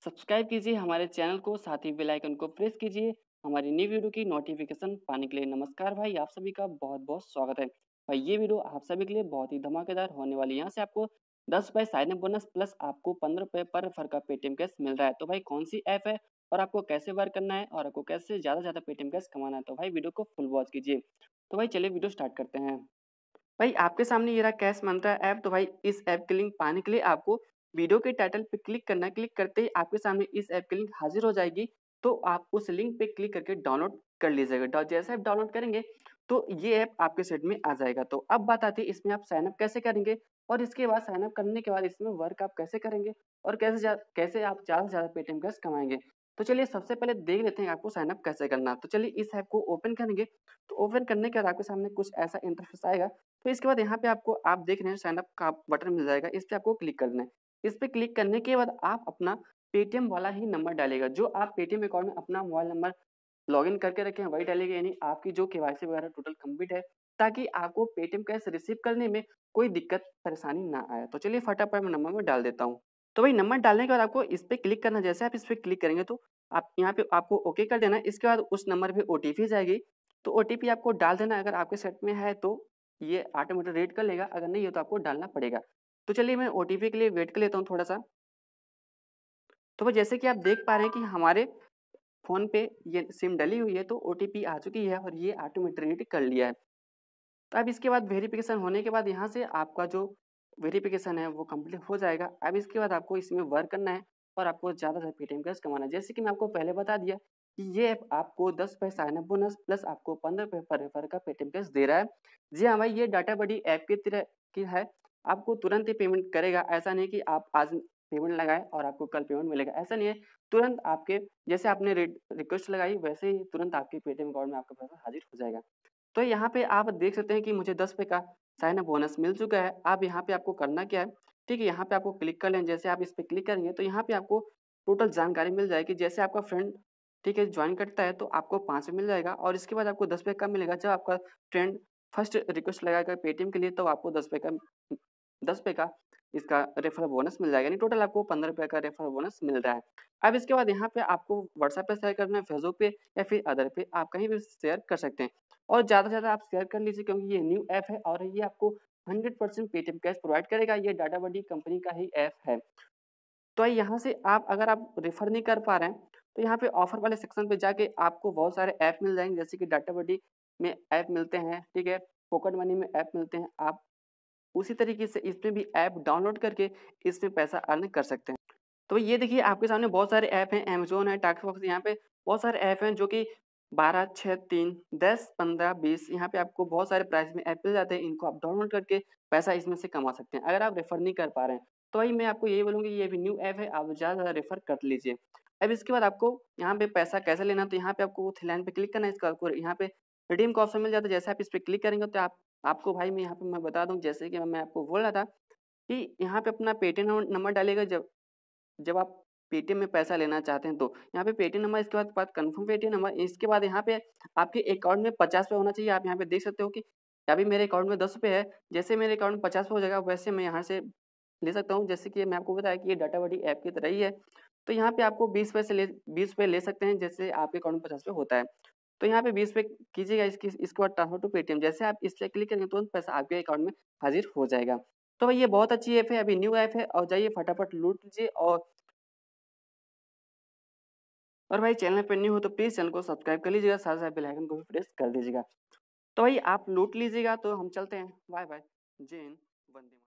Subscribe कीजिए हमारे channel को, साथ ही बेल आइकन को प्रेस कीजिए हमारी न्यू वीडियो की नोटिफिकेशन पाने के लिए। नमस्कार भाई, आप सभी का बहुत-बहुत स्वागत है। भाई ये वीडियो आप सभी के लिए बहुत ही धमाकेदार होने वाली है। यहाँ से आपको ₹10 साइन अप बोनस प्लस आपको ₹15 पर रेफर का पेटीएम कैश मिल रहा है। तो भाई कौन-सी ऐप है और आपको कैसे वर्क करना है और आपको कैसे ज़्यादा से ज़्यादा पेटीएम कैश कमाना है, तो भाई वीडियो को फुल वॉच कीजिए। तो भाई चलिए वीडियो स्टार्ट करते हैं। भाई आपके सामने ये रहा कैश मंत्रा ऐप। तो भाई इस ऐप के लिंक पाने के लिए आपको वीडियो के टाइटल पे क्लिक करना है। क्लिक करते ही आपके सामने इस ऐप की लिंक हाजिर हो जाएगी। तो आप उस लिंक पे क्लिक करके डाउनलोड कर लीजिएगा। जैसे आप डाउनलोड करेंगे तो ये ऐप आपके सेट में आ जाएगा। तो अब बात आती है इसमें आप साइन अप कैसे करेंगे और इसके बाद साइन अप करने के बाद इसमें वर्क आप कैसे करेंगे और कैसे आप ज़्यादा से ज़्यादा पेटीएम कैश कमाएँगे। तो चलिए सबसे पहले देख लेते हैं आपको साइन अप कैसे करना है। तो चलिए इस ऐप को ओपन करेंगे। तो ओपन करने के बाद आपके सामने कुछ ऐसा इंटरफेस आएगा। तो इसके बाद यहाँ पे आपको आप देख रहे हैं साइन अप का बटन मिल जाएगा, इस पे आपको क्लिक करना है। इस पे क्लिक करने के बाद आप अपना पेटीएम वाला ही नंबर डालिएगा, जो आप पेटीएम अकाउंट में अपना मोबाइल नंबर लॉगिन करके रखे हैं वही डालिएगा, यानी आपकी जो केवाईसी वगैरह टोटल कंप्लीट है, ताकि आपको पेटीएम कैश रिसीव करने में कोई दिक्कत परेशानी ना आए। तो चलिए फटाफट मैं नंबर में डाल देता हूँ। तो वही नंबर डालने के बाद आपको इस पे क्लिक करना है। जैसे आप इस पे क्लिक करेंगे तो आप यहाँ पे आपको ओके कर देना है। इसके बाद उस नंबर पे ओटीपी जाएगी, तो ओटीपी आपको डाल देना है। अगर आपके सेट में है तो ये ऑटोमेटिक रीड कर लेगा, अगर नहीं है तो आपको डालना पड़ेगा। तो चलिए मैं ओटीपी के लिए वेट कर लेता हूँ थोड़ा-सा। तो भाई जैसे कि आप देख पा रहे हैं कि हमारे फ़ोन पे ये सिम डली हुई है, तो ओटीपी आ चुकी है और ये ऑटोमेटिक रीड कर लिया है। तो अब इसके बाद वेरिफ़िकेशन होने के बाद यहाँ से आपका जो वेरिफ़िकेशन है वो कंप्लीट हो जाएगा। अब इसके बाद आपको इसमें वर्क करना है और आपको ज़्यादा से पेटीएम कैश कमाना है। जैसे कि मैं आपको पहले बता दिया कि ये ऐप आपको ₹10 साइन अप बोनस प्लस आपको ₹15 पर रेफर का पेटीएम कैश दे रहा है। जी हाँ भाई, ये डाटा बडी ऐप की तरह की है। आपको तुरंत ही पेमेंट करेगा। ऐसा नहीं कि आप आज पेमेंट लगाएँ और आपको कल पेमेंट मिलेगा, ऐसा नहीं है। तुरंत आपके जैसे आपने रिक्वेस्ट लगाई वैसे ही तुरंत आपके पेटीएम अकाउंट में आपका पैसा हाज़िर हो जाएगा। तो यहाँ पे आप देख सकते हैं कि मुझे ₹10 का साइन अप बोनस मिल चुका है। अब यहाँ पे आपको करना क्या है, ठीक है, यहाँ पे आपको क्लिक कर लें। जैसे आप इस पे क्लिक करेंगे तो यहाँ पे आपको टोटल जानकारी मिल जाएगी। जैसे आपका फ्रेंड, ठीक है, जॉइन करता है तो आपको 5 मिल जाएगा और इसके बाद आपको ₹10 कब मिलेगा, जब आपका फ्रेंड फर्स्ट रिक्वेस्ट लगाएगा पेटीएम के लिए, तो आपको ₹10 का इसका रेफरल बोनस मिल जाएगा। यानी टोटल आपको ₹15 का रेफरल बोनस मिल रहा है। अब इसके बाद यहाँ पे आपको व्हाट्सएप पे शेयर करना है, फेसबुक पे या फिर अदर पे, आप कहीं भी शेयर कर सकते हैं। और ज़्यादा से ज़्यादा आप शेयर कर लीजिए, क्योंकि ये न्यू ऐप है और ये आपको 100% पेटीएम कैश प्रोवाइड करेगा। ये डाटा बडी कंपनी का ही ऐप है। तो यहाँ से आप अगर आप रेफ़र नहीं कर पा रहे हैं, तो यहाँ पे ऑफ़र वाले सेक्शन पे जाके आपको बहुत सारे ऐप मिल जाएँगे, जैसे कि डाटा बडी में ऐप मिलते हैं, ठीक है? पॉकेट मनी में ऐप मिलते हैं। आप उसी तरीके से इसमें भी ऐप डाउनलोड करके इसमें पैसा अर्न कर सकते हैं। तो ये देखिए आपके सामने बहुत सारे ऐप हैं, अमेज़न है, टास्कबॉक्स, यहाँ पे बहुत सारे ऐप हैं जो कि 12, 6, 3, 10, 15, 20, यहाँ पे आपको बहुत सारे प्राइस में ऐप मिल जाते हैं। इनको आप डाउनलोड करके पैसा इसमें से कमा सकते हैं। अगर आप रेफ़र नहीं कर पा रहे हैं, तो वही मैं आपको यही बोलूँगी, ये भी न्यू ऐप है, आप ज़्यादा से ज़्यादा रेफ़र कर लीजिए। अब इसके बाद आपको यहाँ पे पैसा कैसे लेना है, तो यहाँ पे आपको थ्री लाइन पे क्लिक करना है, इसका आपको यहाँ पे रिडीम का ऑप्शन मिल जाता है। जैसे आप इस पे क्लिक करेंगे तो आपको भाई मैं यहाँ पे मैं बता दूँ, जैसे कि मैं आपको बोल रहा था कि यहाँ पे अपना पेटीएम नंबर डालिएगा। जब जब आप पेटीएम में पैसा लेना चाहते हैं तो यहाँ पे पेटीएम नंबर, इसके बाद कन्फर्म पेटीएम नंबर, इसके बाद यहाँ पे आपके अकाउंट में ₹50 होना चाहिए। आप यहाँ पे देख सकते हो कि अभी मेरे अकाउंट में ₹10 है। जैसे मेरे अकाउंट में ₹50 हो जाएगा वैसे मैं यहाँ से ले सकता हूँ। जैसे कि मैं आपको बताया कि ये डाटा बडी ऐप की तरह ही है। तो यहाँ पे आपको ₹20 ले सकते हैं, जैसे आपके अकाउंट में ₹50 होता है। तो यहाँ पे ₹20 कीजिएगा, इसके बाद ट्रांसफर टू पेटीएम, जैसे आप इस पे क्लिक करेंगे तुरंत पैसा आपके अकाउंट में हाज़िर हो जाएगा। तो भाई ये बहुत अच्छी ऐप है, अभी न्यू ऐप है और जाइए फटाफट लूट लीजिए। और भाई चैनल पे न्यू हो तो प्लीज़ चैनल को सब्सक्राइब कर लीजिएगा, साथ-साथ बेल आइकन को भी प्रेस कर दीजिएगा। तो भाई आप लूट लीजिएगा, तो हम चलते हैं। Bye bye. जय हिंद, वंदे मातरम।